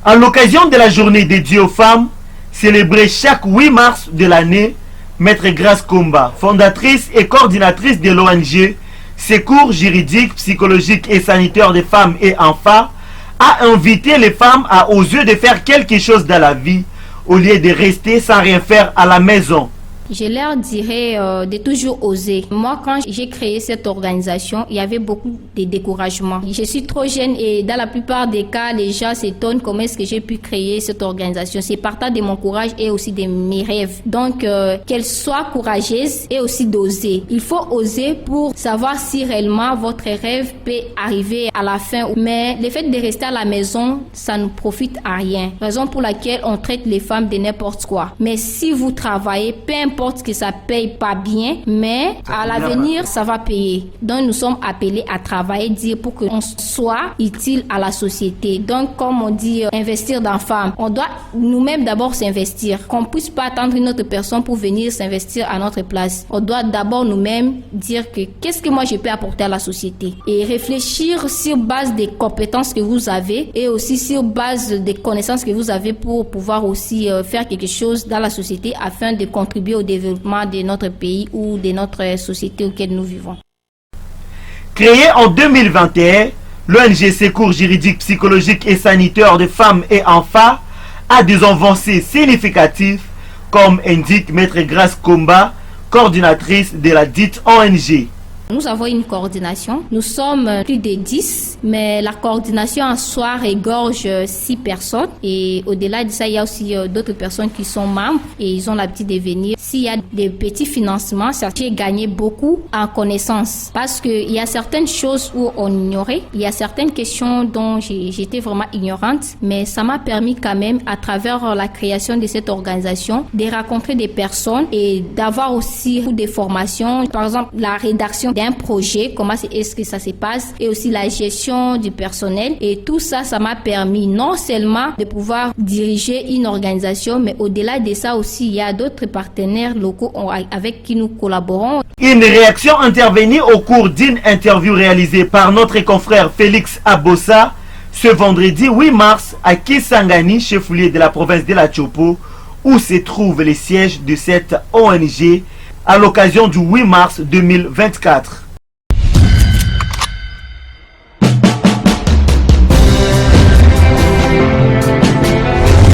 À l'occasion de la journée dédiée aux femmes, célébrée chaque 8 mars de l'année, Maître Grace Komba, fondatrice et coordinatrice de l'ONG Secours juridique, psychologique et sanitaire des femmes et enfants, a invité les femmes à oser de faire quelque chose dans la vie au lieu de rester sans rien faire à la maison. Je leur dirais de toujours oser. Moi, quand j'ai créé cette organisation, il y avait beaucoup de découragement. Je suis trop jeune et dans la plupart des cas, les gens s'étonnent comment est-ce que j'ai pu créer cette organisation. C'est partant de mon courage et aussi de mes rêves. Donc, qu'elle soit courageuse et aussi d'oser. Il faut oser pour savoir si réellement votre rêve peut arriver à la fin. Mais le fait de rester à la maison, ça ne profite à rien. Raison pour laquelle on traite les femmes de n'importe quoi. Mais si vous travaillez, peu importe que ça paye pas bien, mais à l'avenir, ça va payer. Donc, nous sommes appelés à travailler pour qu'on soit utile à la société. Donc, comme on dit, investir dans les femmes, on doit nous-mêmes d'abord s'investir. Qu'on puisse pas attendre une autre personne pour venir s'investir à notre place. On doit d'abord nous-mêmes dire que qu'est-ce que moi je peux apporter à la société et réfléchir sur base des compétences que vous avez et aussi sur base des connaissances que vous avez pour pouvoir aussi faire quelque chose dans la société afin de contribuer au développement de notre pays ou de notre société auquel nous vivons. Créée en 2021, l'ONG Secours juridique, psychologique et sanitaire de femmes et enfants a des avancées significatives, comme indique Maître Grace Komba, coordinatrice de la dite ONG. Nous avons une coordination. Nous sommes plus de 10, mais la coordination en soi regorge 6 personnes. Et au-delà de ça, il y a aussi d'autres personnes qui sont membres et ils ont l'habitude de venir. S'il y a des petits financements, ça j'ai gagné beaucoup en connaissance. Parce qu'il y a certaines choses où on ignorait. Il y a certaines questions dont j'étais vraiment ignorante. Mais ça m'a permis quand même, à travers la création de cette organisation, de rencontrer des personnes et d'avoir aussi des formations. Par exemple, la rédaction d'un projet, comment est-ce que ça se passe, et aussi la gestion du personnel. Et tout ça, ça m'a permis non seulement de pouvoir diriger une organisation, mais au-delà de ça aussi, il y a d'autres partenaires locaux avec qui nous collaborons. Une réaction intervenue au cours d'une interview réalisée par notre confrère Félix Abossa ce vendredi 8 mars à Kisangani, chef-lieu de la province de la Chopo, où se trouve le siège de cette ONG, à l'occasion du 8 mars 2024.